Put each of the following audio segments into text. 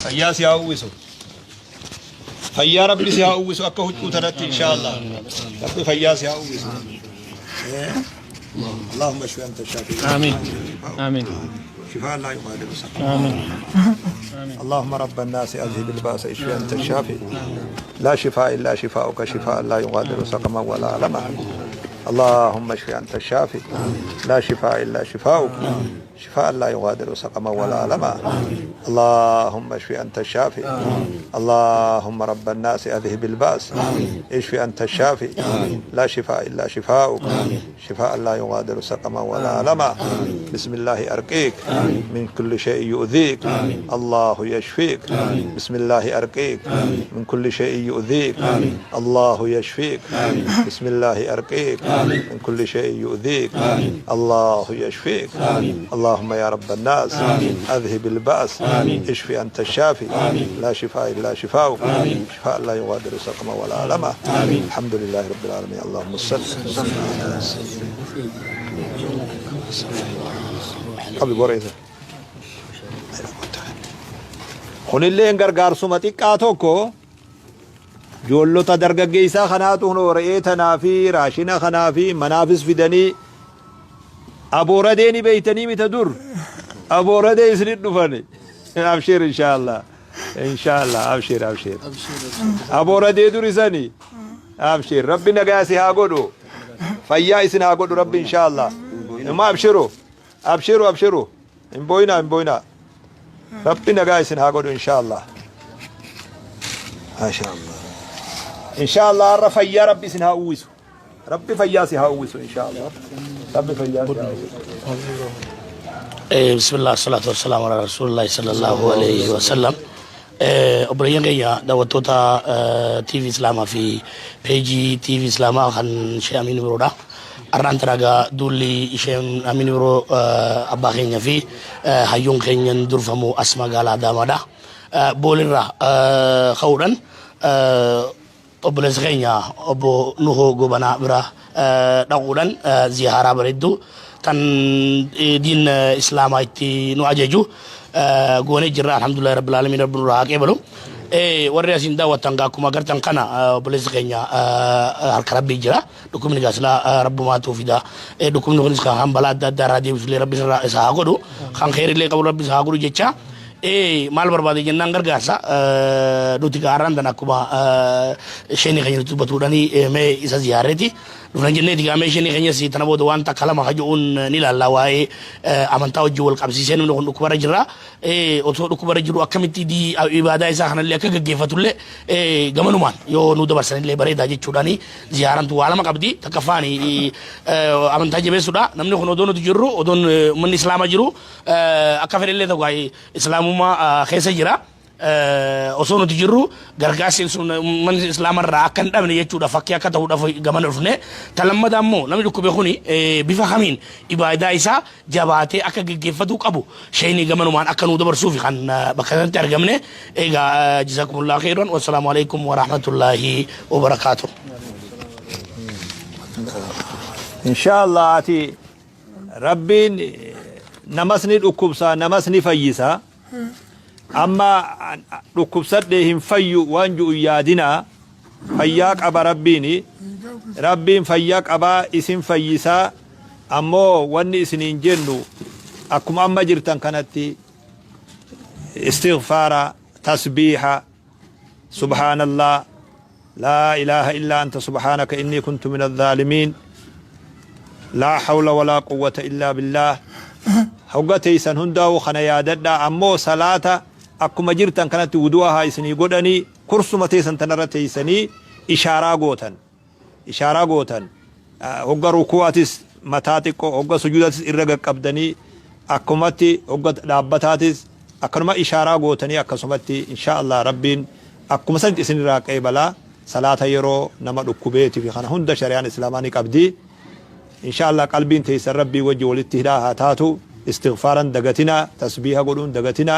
فيا سياويسو فيا ربي سياويسو أكو ترتي إن شاء الله ربي فيا سياويسو اللهم اشف أنت الشافي آمين آمين شفاء لا يغادر سقما آمين اللهم رب الناس أذهب الباس اشف أنت الشافي لا شفاء إلا شفاؤك شفاء لا يغادر سقما ولا ألما اللهم اشف أنت الشافي لا شفاء إلا شفاؤك شفاء لا يغادر سقما ولا ألما اللهم اشف أنت الشافي اللهم رب الناس أذهب الباس اشف أنت الشافي لا شفاء إلا شفاؤك شفاء لا يغادر سقما ولا ألما بسم الله أرقيك من كل شيء يؤذيك الله يشفيك بسم الله أرقيك من كل شيء يؤذيك الله يشفيك بسم الله أرقيك من كل شيء يؤذيك الله يشفيك اللهم يا رب الناس أذهب البأس اشفي أنت الشافي لا شفاء إلا شفاؤك شفاء لا يغادر سقما ولا ألما الحمد لله رب العالمين اللهم صل قبل بوريزة خن اللي انقرقار سمتي قاتوكو جولو تدرق جيسا خناتون ورئيتنا في راشنا خنا في منافس في دني أبو رديني بيتني متدور أبو ردي يسرد نفني أبشر إن شاء الله إن شاء الله أبشر أبشر أبو ردي دوريساني أبشر ربنا قاسي هاقودو فيا إسن هاقودو ربي إن شاء الله ما أبشروا أبشروا أبشروا إن بوينا ربنا قاسي هاقودو إن شاء الله ما شاء الله إن شاء الله رفع يا ربي إسن هاقويسو ربي فياسي هاويسو إن شاء الله ربي فياسي بسم الله الصلاة والسلام على رسول الله صلى الله عليه وسلم أبريان جيا دوتوتا تي في إسلاما في بيجي تي في إسلاما خان شيء أمين برودا أران تراجع دولي شيء أمين برو أبا خينيا في هيون خينيا درفمو أسماء قالا دامادا بولرا خوران obboleessa keenya obbo Nuhoo Gobanaa bira dhaquudhaan ziyaaraa bareedduu tan diin islaamaa itti nu ajaju goonee jirra alhamdulillah rabbil alamin rabbi nurraa haqee balu warri asiin daawwatan akkuma agartan kana obboleessa keenya harka rabbii jira dhukkubni gaasilaa rabbumaatu fida dhukkubni kunis kan balaa adda addaa irraa deebisulee rabbi isaa haa godhu kan kheyrillee qabu rabbi isaa haa godhu jecha maal barbaade jennaan gargaarsa nuti gaarran dan akkuma sheni keenya nuti batuudhanii mee isa ziyaareeti dhufna jenneeti gaamee sheni keenya si tana booda waan takka lama hajuun ni laalla waa'ee amantaa wajjin wal qabsiisee namni kun dhukkubarra jirra osoo dhukkubarra jiru akkamitti di ibaadaa isaa kanallee akka gaggeeffatullee gamanumaan yoo nu dabarsanillee bareedaa jechuudhaani ziyaarantu waa lama qabdi takkafaani amantaa jabeessuudha namni kun odoon nuti jirru odoon manni islaamaa jiru akka fedhellee ta'u islaamummaa keessa jira osoo nuti jirru gargaarsi manni islaamarraa akka hin dhabne jechuudha fakkii akka ta'uudhaaf gamana dhufne talammada ammoo namni dhukkube kuni bifa kamiin ibaadaa isaa jabaatee akka gaggeeffatu qabu shayni gamanumaan akka nu dabarsuuf kan bakka sanatti argamne egaa jazaakumullahu khairan wassalaamu alaikum wa rahmatullahi wa barakaatuh إن شاء الله أتي ربي نمسني dhukkubsa namasni fayyisa amma dhukkubsadhee hin fayyu waan ju'u yaadina fayyaa qaba rabbiin fayyaa qabaa isin fayyisaa ammoo wanni isiniin jennu akkuma amma jirtan kanatti istighfaara tasbiiha subhaanallah laa ilaaha illaa anta subhaanaka innii kuntu min adh-dhaalimiin laa hawla walaa quwwata illaa billaah hoggateysan hundaa'u kana yaadadha ammoo salaata akkuma jirtan kanatti wudu'aha isinii godhanii kursuma teessan tanarra teessanii ishaaraa gootan hogga rukuu'atis mataa xiqqoo hogga sujuudatis irra qaqqabdanii akkumatti hogga dhaabbataatis akkanuma ishaaraa gootanii akkasumatti inshaallah rabbiin akkuma sanatti isinirraa qeebalaa salaata yeroo nama dhukkubeetiif kana hunda shari'aan islaamaa ni qabdi inshaallah qalbiin teessan rabbii wajji walitti hidhaa haa taatu استغفارا دغتنا تسبيحا قدون دغتنا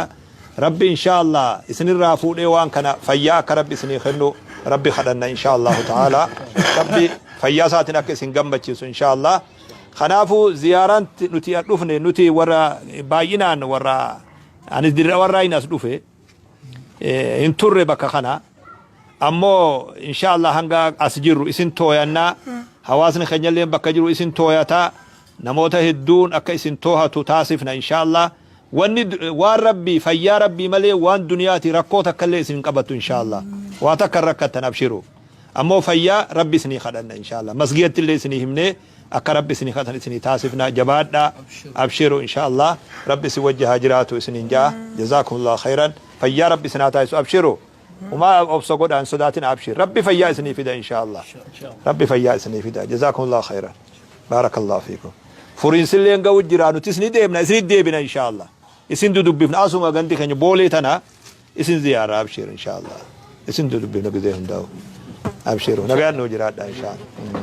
ربي ان شاء الله اسن الرافودي وان كان فياك ربي اسني خنو ربي خدنا ان شاء الله تعالى ربي فياساتنا كسن غمبچيس ان شاء الله خنافو زيارات نتي ادفني نتي ورا باينان ورا ان دير ورا يناس دفه انتر بكخنا أمو إن شاء الله هنگا أسجر إسن تويانا حواسن خنجلين بكجرو إسن توياتا نموتا هدون أكا إسن توها تتاسفنا إن شاء الله وان ربي فيا ربي ملي وان دنياتي ركوتا كالي إسن قبطو إن شاء الله واتكر ركتا أبشروا أمو فيا ربي سني خدنا إن شاء الله مسجد اللي سني همني أكا ربي سني خدنا سني تاسفنا جبادنا أبشروا إن شاء الله ربي سوجه هاجراته سنين جاه جزاكم الله خيرا فيا ربي سناتايسو أبشروا وما أبصقود عن صداتنا أبشر ربي فيا سني فدا إن شاء الله ربي فيا سني فدا جزاكم الله خيرا بارك الله فيكم فرين سلين قوي جيرانو تسني ديبنا سني ديبنا إن شاء الله اسن دبنا أسمع عندي كني بوليتنا اسن زيارة أبشر إن شاء الله اسن دبنا كذا هم داو أبشروا نبيان نوجرات إن شاء الله